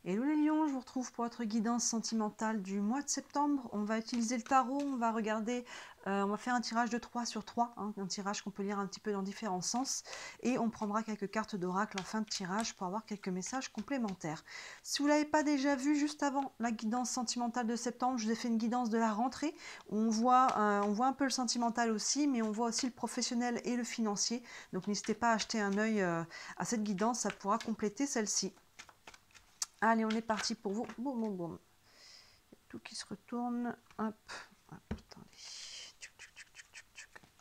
Hello les lions, je vous retrouve pour votre guidance sentimentale du mois de septembre. On va utiliser le tarot, on va regarder, on va faire un tirage de 3 sur 3, hein, un tirage qu'on peut lire un petit peu dans différents sens. Et on prendra quelques cartes d'oracle en fin de tirage pour avoir quelques messages complémentaires. Si vous ne l'avez pas déjà vu, juste avant la guidance sentimentale de septembre, je vous ai fait une guidance de la rentrée. On voit un peu le sentimental aussi, mais on voit aussi le professionnel et le financier. Donc n'hésitez pas à jeter un œil à cette guidance, ça pourra compléter celle-ci. Allez, on est parti pour vous. Boum, boum, boum. Tout qui se retourne. Hop, hop, attendez.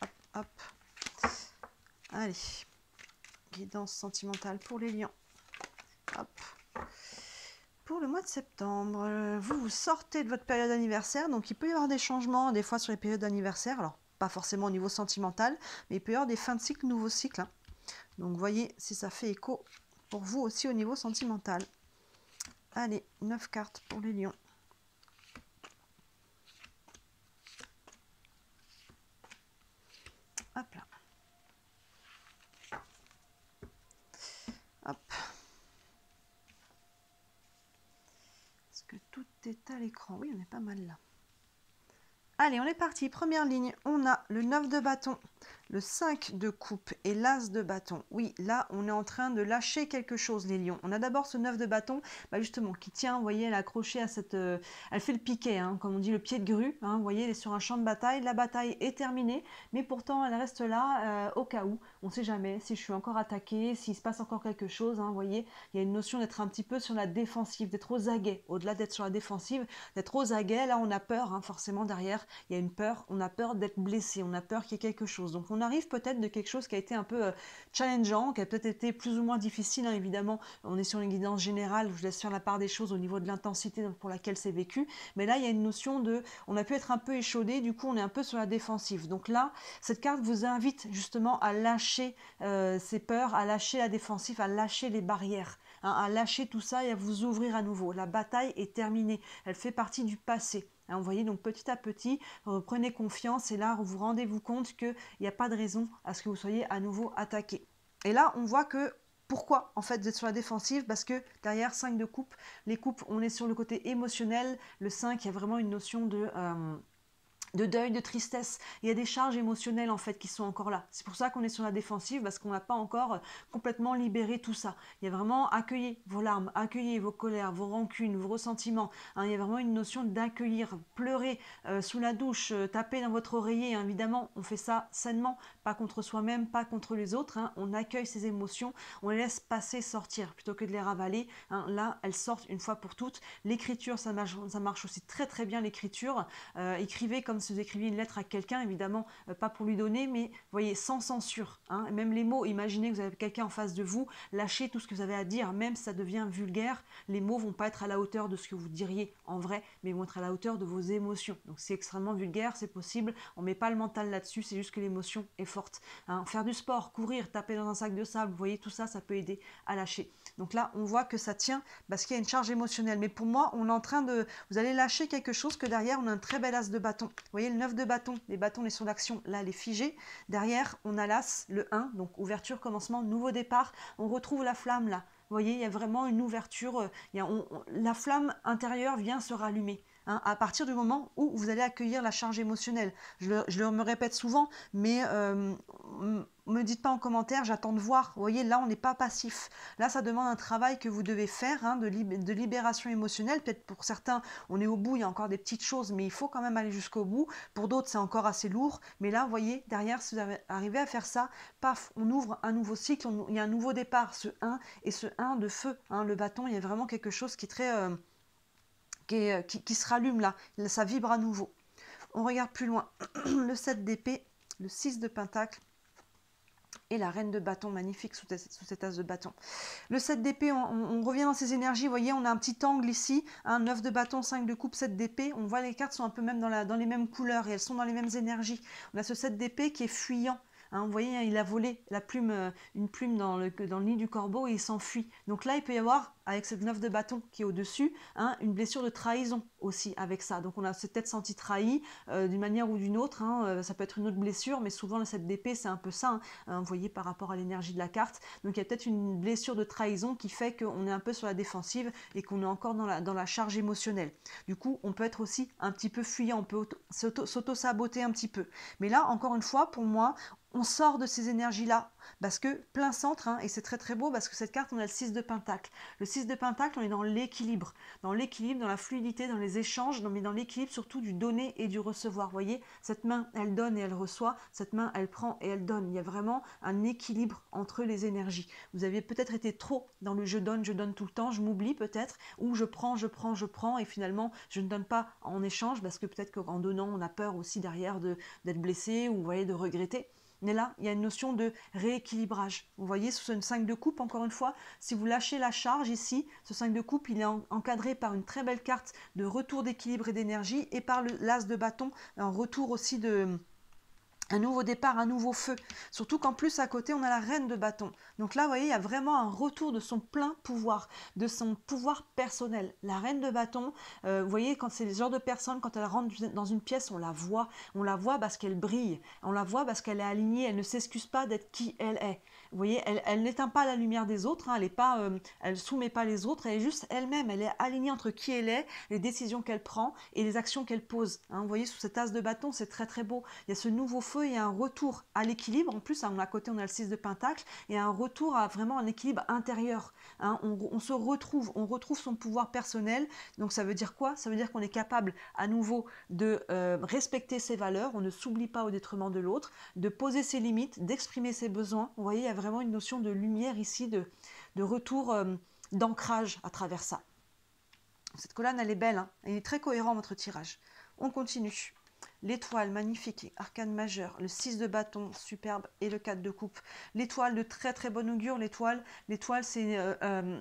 Hop, hop. Allez. Guidance sentimentale pour les lions. Hop. Pour le mois de septembre, vous sortez de votre période d'anniversaire. Donc, il peut y avoir des changements, des fois, sur les périodes d'anniversaire. Alors, pas forcément au niveau sentimental, mais il peut y avoir des fins de cycle, nouveaux cycles. Hein. Donc, voyez si ça fait écho pour vous aussi au niveau sentimental. Allez, 9 cartes pour les lions. Hop là. Hop. Est-ce que tout est à l'écran? Oui, on est pas mal là. Allez, on est parti. Première ligne, on a le 9 de bâton, le 5 de coupe et l'as de bâton. Oui, là, on est en train de lâcher quelque chose, les lions. On a d'abord ce 9 de bâton, justement, qui tient, vous voyez, elle est accrochée à cette... elle fait le piquet, hein, comme on dit, le pied de grue. Hein, vous voyez, elle est sur un champ de bataille. La bataille est terminée, mais pourtant, elle reste là au cas où. On ne sait jamais si je suis encore attaquée, s'il se passe encore quelque chose. Hein, vous voyez, il y a une notion d'être un petit peu sur la défensive, d'être aux aguets. Au-delà d'être sur la défensive, d'être aux aguets, là, on a peur, hein, forcément, derrière. Il y a une peur, on a peur d'être blessé, on a peur qu'il y ait quelque chose. Donc on arrive peut-être de quelque chose qui a été un peu challengeant, qui a peut-être été plus ou moins difficile, hein, évidemment. On est sur une guidance générale, je vous laisse faire la part des choses au niveau de l'intensité pour laquelle c'est vécu. Mais là, il y a une notion de, on a pu être un peu échaudé, du coup on est un peu sur la défensive. Donc là, cette carte vous invite justement à lâcher ces peurs, à lâcher la défensive, à lâcher les barrières, hein, à lâcher tout ça et à vous ouvrir à nouveau. La bataille est terminée, elle fait partie du passé. Hein, vous voyez, donc petit à petit, prenez confiance et là, vous rendez-vous compte qu'il n'y a pas de raison à ce que vous soyez à nouveau attaqué. Et là, on voit que pourquoi en fait vous êtes sur la défensive? Parce que derrière 5 de coupe, les coupes, on est sur le côté émotionnel. Le 5, il y a vraiment une notion de deuil, de tristesse. Il y a des charges émotionnelles en fait qui sont encore là. C'est pour ça qu'on est sur la défensive, parce qu'on n'a pas encore complètement libéré tout ça. Il y a vraiment accueillir vos larmes, accueillir vos colères, vos rancunes, vos ressentiments. Hein, il y a vraiment une notion d'accueillir, pleurer sous la douche, taper dans votre oreiller. Hein, évidemment, on fait ça sainement, pas contre soi-même, pas contre les autres. Hein. On accueille ces émotions, on les laisse passer, sortir, plutôt que de les ravaler. Hein. Là, elles sortent une fois pour toutes. L'écriture, ça marche aussi très très bien, l'écriture. Écrivez comme si vous écriviez une lettre à quelqu'un, évidemment, pas pour lui donner, mais vous voyez, sans censure. Hein, même les mots, imaginez que vous avez quelqu'un en face de vous, lâchez tout ce que vous avez à dire, même si ça devient vulgaire, les mots vont pas être à la hauteur de ce que vous diriez en vrai, mais vont être à la hauteur de vos émotions. Donc c'est extrêmement vulgaire, c'est possible, on met pas le mental là-dessus, c'est juste que l'émotion est forte. Hein, faire du sport, courir, taper dans un sac de sable, vous voyez, tout ça, ça peut aider à lâcher. Donc là, on voit que ça tient parce qu'il y a une charge émotionnelle. Mais pour moi, on est en train de... Vous allez lâcher quelque chose que derrière, on a un très bel as de bâton. Vous voyez, le 9 de bâton, les bâtons, les sons d'action, là, les figés. Derrière, on a l'as, le 1, donc ouverture, commencement, nouveau départ. On retrouve la flamme, là. Vous voyez, il y a vraiment une ouverture. La flamme intérieure vient se rallumer. Hein, à partir du moment où vous allez accueillir la charge émotionnelle. Je me répète souvent, mais me dites pas en commentaire, j'attends de voir. Vous voyez, là, on n'est pas passif. Là, ça demande un travail que vous devez faire, hein, de libération émotionnelle. Peut-être pour certains, on est au bout, il y a encore des petites choses, mais il faut quand même aller jusqu'au bout. Pour d'autres, c'est encore assez lourd. Mais là, vous voyez, derrière, si vous arrivez à faire ça, paf, on ouvre un nouveau cycle, il y a un nouveau départ, ce 1 et ce 1 de feu. Hein, le bâton, il y a vraiment quelque chose qui est très... qui se rallume là, ça vibre à nouveau. On regarde plus loin, le 7 d'épée, le 6 de pentacle et la reine de bâton, magnifique sous cet as de bâton. Le 7 d'épée, on revient dans ces énergies, vous voyez, on a un petit angle ici, hein, 9 de bâton, 5 de coupe, 7 d'épée, on voit les cartes sont un peu même dans les mêmes couleurs et elles sont dans les mêmes énergies. On a ce 7 d'épée qui est fuyant. Hein, vous voyez, hein, il a volé la plume, une plume dans le nid du corbeau et il s'enfuit. Donc là, il peut y avoir, avec cette 9 de bâton qui est au-dessus, hein, une blessure de trahison aussi avec ça. Donc on a s'est peut-être senti trahi d'une manière ou d'une autre. Hein, ça peut être une autre blessure, mais souvent le 7 d'épée, c'est un peu ça, hein, vous voyez, par rapport à l'énergie de la carte. Donc il y a peut-être une blessure de trahison qui fait qu'on est un peu sur la défensive et qu'on est encore dans la charge émotionnelle. Du coup, on peut être aussi un petit peu fuyant, on peut s'auto-saboter un petit peu. Mais là, encore une fois, pour moi, on sort de ces énergies-là, parce que plein centre, hein, et c'est très très beau, parce que cette carte, on a le 6 de Pentacle. Le 6 de Pentacle, on est dans l'équilibre, dans la fluidité, dans les échanges, mais dans l'équilibre surtout du donner et du recevoir. Vous voyez, cette main, elle donne et elle reçoit, cette main, elle prend et elle donne. Il y a vraiment un équilibre entre les énergies. Vous avez peut-être été trop dans le je donne tout le temps, je m'oublie peut-être, ou je prends, et finalement, je ne donne pas en échange, parce que peut-être qu'en donnant, on a peur aussi derrière d'être blessé, ou vous voyez, de regretter. Mais là, il y a une notion de rééquilibrage. Vous voyez, sous une 5 de coupe, encore une fois, si vous lâchez la charge ici, ce 5 de coupe, il est encadré par une très belle carte de retour d'équilibre et d'énergie, et par l'as de bâton, un retour aussi un nouveau départ, un nouveau feu. Surtout qu'en plus, à côté, on a la reine de bâton. Donc là, vous voyez, il y a vraiment un retour de son plein pouvoir, de son pouvoir personnel. La reine de bâton, vous voyez, quand c'est les genres de personnes, quand elle rentre dans une pièce, on la voit. On la voit parce qu'elle brille. On la voit parce qu'elle est alignée. Elle ne s'excuse pas d'être qui elle est. Vous voyez, elle n'éteint pas la lumière des autres. Hein, elle est pas, elle soumet pas les autres. Elle est juste elle-même. Elle est alignée entre qui elle est, les décisions qu'elle prend et les actions qu'elle pose. Hein, vous voyez, sous cet as de bâton, c'est très très beau. Il y a ce nouveau feu. Il y a un retour à l'équilibre. En plus, à côté, on a le 6 de Pentacle. Il y a un retour à vraiment un équilibre intérieur. Hein. On se retrouve, on retrouve son pouvoir personnel. Donc, ça veut dire quoi? Ça veut dire qu'on est capable à nouveau de respecter ses valeurs. On ne s'oublie pas au détriment de l'autre, de poser ses limites, d'exprimer ses besoins. Vous voyez, il y a vraiment une notion de lumière ici, de retour, d'ancrage à travers ça. Cette colonne, elle est belle. Hein. Elle est très cohérente, votre tirage. On continue. L'étoile, magnifique, arcane majeur, le 6 de bâton, superbe, et le 4 de coupe. L'étoile de très très bon augure, l'étoile c'est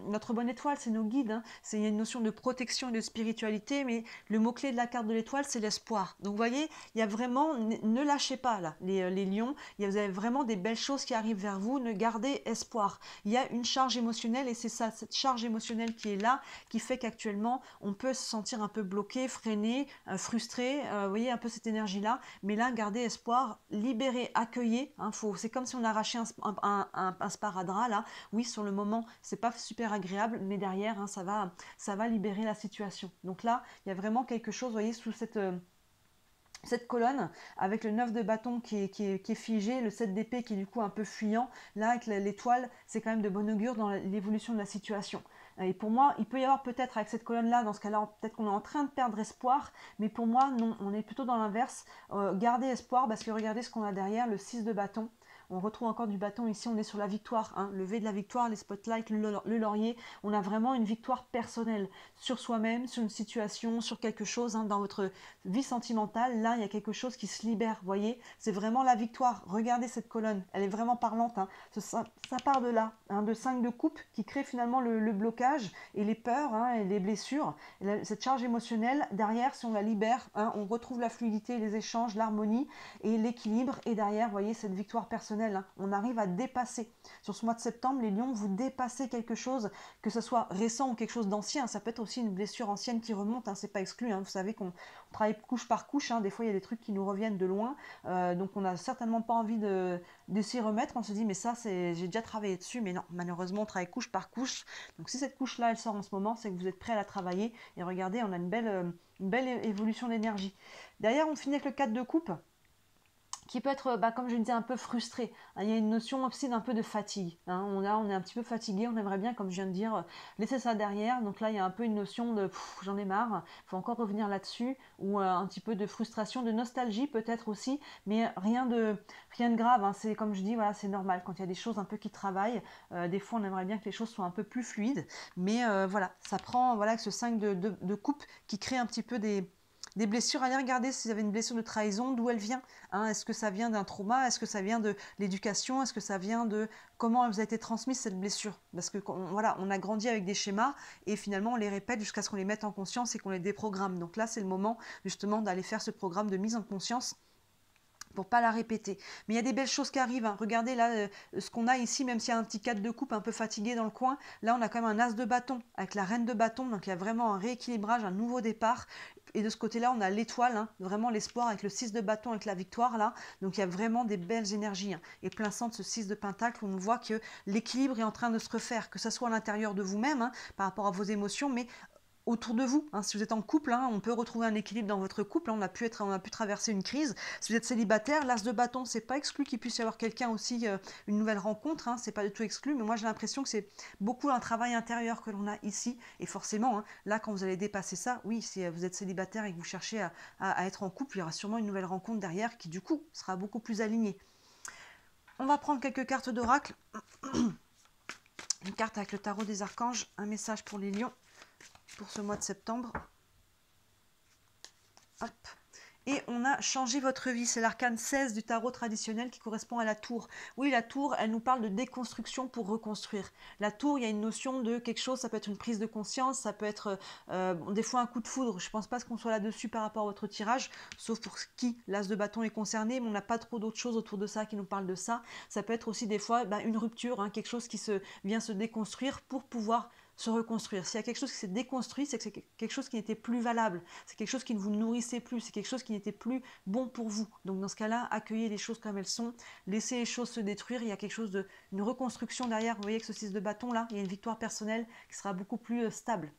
notre bonne étoile, c'est nos guides, hein. Il y a une notion de protection et de spiritualité, mais le mot-clé de la carte de l'étoile, c'est l'espoir. Donc vous voyez, il y a vraiment, ne lâchez pas là, les lions, vous avez vraiment des belles choses qui arrivent vers vous, ne gardez espoir. Il y a une charge émotionnelle, et c'est ça, cette charge émotionnelle qui est là, qui fait qu'actuellement, on peut se sentir un peu bloqué, freiné, frustré, vous voyez, un peu cette énergie-là, mais là, gardez espoir, libérez, accueillez, hein, c'est comme si on arrachait un sparadrap, là, oui, sur le moment, c'est pas super agréable, mais derrière, hein, ça va libérer la situation. Donc là, il y a vraiment quelque chose, vous voyez, sous cette colonne, avec le 9 de bâton qui est figé, le 7 d'épée qui est du coup un peu fuyant, là avec l'étoile, c'est quand même de bon augure dans l'évolution de la situation. Et pour moi, il peut y avoir peut-être avec cette colonne-là, dans ce cas-là, peut-être qu'on est en train de perdre espoir, mais pour moi, non, on est plutôt dans l'inverse. Gardez espoir, parce que regardez ce qu'on a derrière, le 6 de bâton. On retrouve encore du bâton ici, on est sur la victoire, hein, le V de la victoire, les spotlights, le laurier. On a vraiment une victoire personnelle sur soi-même, sur une situation, sur quelque chose, hein, dans votre vie sentimentale. Là, il y a quelque chose qui se libère, vous voyez. C'est vraiment la victoire. Regardez cette colonne, elle est vraiment parlante. Hein. Ça part de là, hein, de 5 de coupe qui crée finalement le blocage et les peurs, hein, et les blessures. Et cette charge émotionnelle, derrière, si on la libère, hein, on retrouve la fluidité, les échanges, l'harmonie et l'équilibre. Et derrière, vous voyez, cette victoire personnelle. Hein, on arrive à dépasser. Sur ce mois de septembre, les lions, vous dépassez quelque chose, que ce soit récent ou quelque chose d'ancien. Ça peut être aussi une blessure ancienne qui remonte, hein, c'est pas exclu. Hein. Vous savez qu'on travaille couche par couche. Hein. Des fois, il y a des trucs qui nous reviennent de loin. Donc, on n'a certainement pas envie de s'y remettre. On se dit, mais ça, j'ai déjà travaillé dessus. Mais non, malheureusement, on travaille couche par couche. Donc, si cette couche-là, elle sort en ce moment, c'est que vous êtes prêt à la travailler. Et regardez, on a une belle évolution d'énergie. Derrière, on finit avec le 4 de coupe, qui peut être, comme je le disais, un peu frustré. Hein, il y a une notion aussi d'un peu de fatigue. Hein, on est un petit peu fatigué, on aimerait bien, comme je viens de dire, laisser ça derrière. Donc là, il y a un peu une notion de « j'en ai marre », il faut encore revenir là-dessus, ou un petit peu de frustration, de nostalgie peut-être aussi, mais rien de grave. Hein, c'est comme je dis, voilà, c'est normal quand il y a des choses un peu qui travaillent. Des fois, on aimerait bien que les choses soient un peu plus fluides, mais voilà, ça prend, voilà, avec ce 5 de coupe qui crée un petit peu des blessures. Allez regarder si vous avez une blessure de trahison, d'où elle vient. Hein, est-ce que ça vient d'un trauma? Est-ce que ça vient de l'éducation? Est-ce que ça vient de comment elle vous a été transmise cette blessure? Parce que voilà, on a grandi avec des schémas et finalement on les répète jusqu'à ce qu'on les mette en conscience et qu'on les déprogramme. Donc là, c'est le moment justement d'aller faire ce programme de mise en conscience pour pas la répéter. Mais il y a des belles choses qui arrivent, hein. Regardez là, ce qu'on a ici, même s'il y a un petit 4 de coupe un peu fatigué dans le coin, là on a quand même un as de bâton avec la reine de bâton, donc il y a vraiment un rééquilibrage, un nouveau départ. Et de ce côté-là, on a l'étoile, hein, vraiment l'espoir avec le 6 de bâton, avec la victoire là. Donc il y a vraiment des belles énergies, hein. Et plein centre, ce 6 de pentacle, où on voit que l'équilibre est en train de se refaire, que ce soit à l'intérieur de vous-même, hein, par rapport à vos émotions, mais autour de vous, hein. Si vous êtes en couple, hein, on peut retrouver un équilibre dans votre couple, hein. On a pu traverser une crise. Si vous êtes célibataire, l'as de bâton, c'est pas exclu qu'il puisse y avoir quelqu'un aussi, une nouvelle rencontre, hein, c'est pas du tout exclu, mais moi j'ai l'impression que c'est beaucoup un travail intérieur que l'on a ici, et forcément, hein, là quand vous allez dépasser ça, oui, si vous êtes célibataire et que vous cherchez à être en couple, il y aura sûrement une nouvelle rencontre derrière qui du coup sera beaucoup plus alignée. On va prendre quelques cartes d'oracle. Une carte avec le tarot des archanges, un message pour les lions pour ce mois de septembre. Hop. Et on a changé votre vie. C'est l'arcane 16 du tarot traditionnel qui correspond à la tour. Oui, la tour, elle nous parle de déconstruction pour reconstruire. La tour, il y a une notion de quelque chose, ça peut être une prise de conscience, ça peut être des fois un coup de foudre. Je ne pense pas qu'on soit là-dessus par rapport à votre tirage, sauf pour qui l'as de bâton est concerné, mais on n'a pas trop d'autres choses autour de ça qui nous parlent de ça. Ça peut être aussi des fois une rupture, hein, quelque chose qui vient se déconstruire pour pouvoir se reconstruire. S'il y a quelque chose qui s'est déconstruit, c'est que c'est quelque chose qui n'était plus valable, c'est quelque chose qui ne vous nourrissait plus, c'est quelque chose qui n'était plus bon pour vous. Donc dans ce cas-là, accueillez les choses comme elles sont, laissez les choses se détruire, il y a quelque chose une reconstruction derrière. Vous voyez que ce 6 de bâton là, il y a une victoire personnelle qui sera beaucoup plus stable.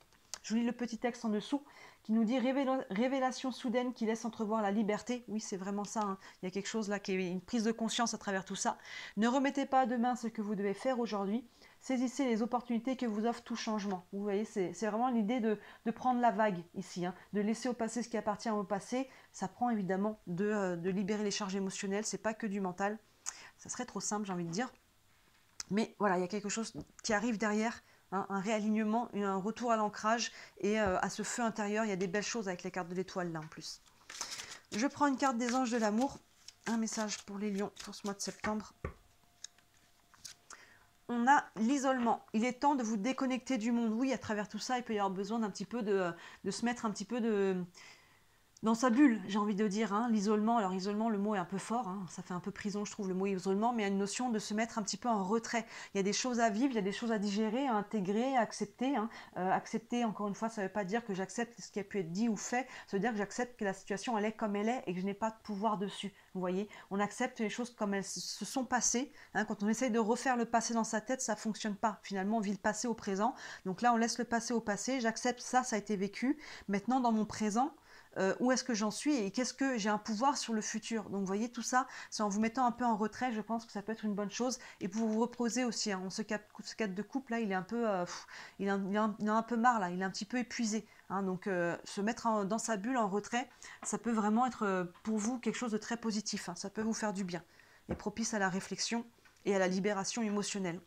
Je vous lis le petit texte en dessous qui nous dit révélation soudaine qui laisse entrevoir la liberté. Oui, c'est vraiment ça, hein. Il y a quelque chose là qui est une prise de conscience à travers tout ça. Ne remettez pas à demain ce que vous devez faire aujourd'hui. Saisissez les opportunités que vous offre tout changement. Vous voyez, c'est vraiment l'idée de prendre la vague ici, hein, de laisser au passé ce qui appartient au passé. Ça prend évidemment de libérer les charges émotionnelles, c'est pas que du mental. Ça serait trop simple, j'ai envie de dire. Mais voilà, il y a quelque chose qui arrive derrière, hein, un réalignement, un retour à l'ancrage et à ce feu intérieur. Il y a des belles choses avec les cartes de l'étoile là en plus. Je prends une carte des anges de l'amour, un message pour les lions pour ce mois de septembre. On a l'isolement. Il est temps de vous déconnecter du monde. Oui, à travers tout ça, il peut y avoir besoin d'un petit peu de se mettre un petit peu dans sa bulle, j'ai envie de dire, hein. L'isolement, alors isolement, le mot est un peu fort, hein. Ça fait un peu prison, je trouve, le mot isolement, mais il y a une notion de se mettre un petit peu en retrait. Il y a des choses à vivre, il y a des choses à digérer, à intégrer, à accepter, hein. Accepter, encore une fois, ça ne veut pas dire que j'accepte ce qui a pu être dit ou fait, ça veut dire que j'accepte que la situation, elle est comme elle est et que je n'ai pas de pouvoir dessus. Vous voyez, on accepte les choses comme elles se sont passées, hein. Quand on essaye de refaire le passé dans sa tête, ça ne fonctionne pas. Finalement, on vit le passé au présent. Donc là, on laisse le passé au passé, j'accepte ça, ça a été vécu. Maintenant, dans mon présent, où est-ce que j'en suis et qu'est-ce que j'ai un pouvoir sur le futur. Donc vous voyez tout ça, c'est en vous mettant un peu en retrait, je pense que ça peut être une bonne chose et pour vous reposer aussi, hein. Ce cadre de couple là, il est un peu, il a un peu marre là, il est un petit peu épuisé, hein. Donc se mettre dans sa bulle en retrait, ça peut vraiment être pour vous quelque chose de très positif, hein. Ça peut vous faire du bien et propice à la réflexion et à la libération émotionnelle.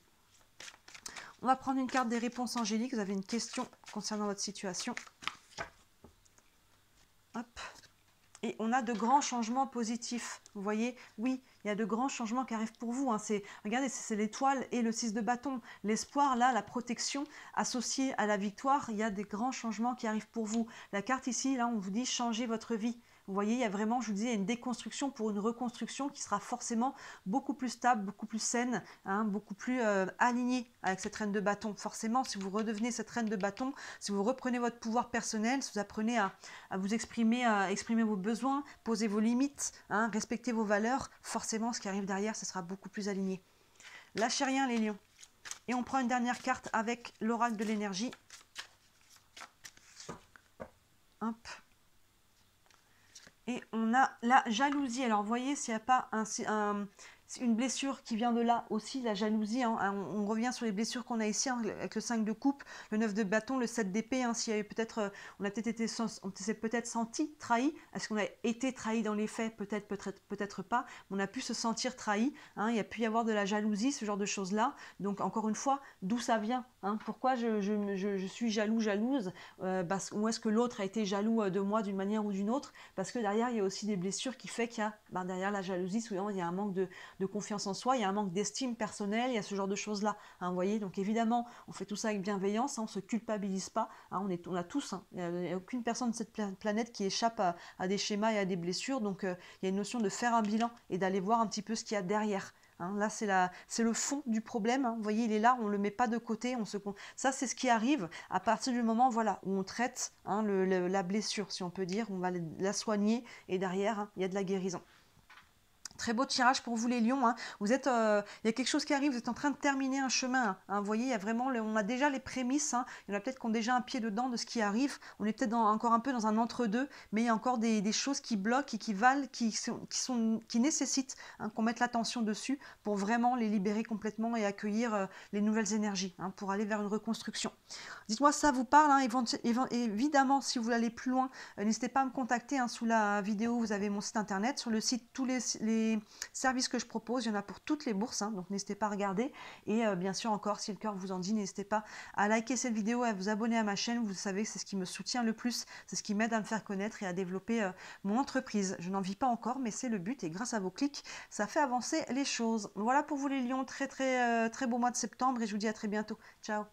On va prendre une carte des réponses angéliques. Vous avez une question concernant votre situation. Hop. Et on a de grands changements positifs. Vous voyez, oui, il y a de grands changements qui arrivent pour vous, hein. Regardez, c'est l'étoile et le 6 de bâton. L'espoir, là, la protection associée à la victoire, il y a des grands changements qui arrivent pour vous. La carte ici, là, on vous dit changer votre vie. Vous voyez, il y a vraiment, je vous disais, il y a une déconstruction pour une reconstruction qui sera forcément beaucoup plus stable, beaucoup plus saine, hein, beaucoup plus alignée avec cette reine de bâton. Forcément, si vous redevenez cette reine de bâton, si vous reprenez votre pouvoir personnel, si vous apprenez à vous exprimer, à exprimer vos besoins, poser vos limites, hein, respecter vos valeurs, forcément, ce qui arrive derrière, ce sera beaucoup plus aligné. Lâchez rien, les lions. Et on prend une dernière carte avec l'oracle de l'énergie. Hop. Et on a la jalousie. Alors, vous voyez, s'il n'y a pas une blessure qui vient de là aussi, la jalousie, hein, on revient sur les blessures qu'on a ici, hein, avec le 5 de coupe, le 9 de bâton, le 7 d'épée, hein, s'il y avait peut-être, on s'est peut-être senti trahi. Est-ce qu'on a été trahi dans les faits? Peut-être pas. On a pu se sentir trahi, hein, il y a pu y avoir de la jalousie, ce genre de choses-là. Donc, encore une fois, d'où ça vient, hein? Pourquoi je suis jalouse, ou est-ce que l'autre a été jaloux de moi d'une manière ou d'une autre? Parce que derrière, il y a aussi des blessures qui fait qu'il y a derrière la jalousie, souvent, il y a un manque de de confiance en soi, il y a un manque d'estime personnelle, il y a ce genre de choses-là. Hein, vous voyez, donc évidemment, on fait tout ça avec bienveillance, hein, on ne se culpabilise pas, hein, on a tous, hein, il n'y a aucune personne de cette planète qui échappe à des schémas et à des blessures, donc il y a une notion de faire un bilan et d'aller voir un petit peu ce qu'il y a derrière. Hein, là, c'est le fond du problème. Hein. Vous voyez, il est là, on ne le met pas de côté. Ça, c'est ce qui arrive à partir du moment voilà, où on traite hein, la blessure, si on peut dire. On va la soigner et derrière, hein, il y a de la guérison. Très beau tirage pour vous les lions. Hein. Il y a quelque chose qui arrive, vous êtes en train de terminer un chemin. Hein. Vous voyez, il y a vraiment, on a déjà les prémices. Hein. Il y en a peut-être qui ont déjà un pied dedans de ce qui arrive. On est peut-être encore un peu dans un entre-deux, mais il y a encore des choses qui bloquent et qui valent, qui nécessitent hein, qu'on mette l'attention dessus pour vraiment les libérer complètement et accueillir les nouvelles énergies hein, pour aller vers une reconstruction. Dites-moi si ça vous parle. Hein. Évidemment, si vous voulez aller plus loin, n'hésitez pas à me contacter. Hein. Sous la vidéo, vous avez mon site internet. Sur le site, tous les services que je propose, il y en a pour toutes les bourses, hein, donc n'hésitez pas à regarder. Et bien sûr encore, si le cœur vous en dit, n'hésitez pas à liker cette vidéo, à vous abonner à ma chaîne. Vous savez, c'est ce qui me soutient le plus, c'est ce qui m'aide à me faire connaître et à développer mon entreprise. Je n'en vis pas encore, mais c'est le but et grâce à vos clics, ça fait avancer les choses. Voilà pour vous les lions, très beau mois de septembre et je vous dis à très bientôt. Ciao.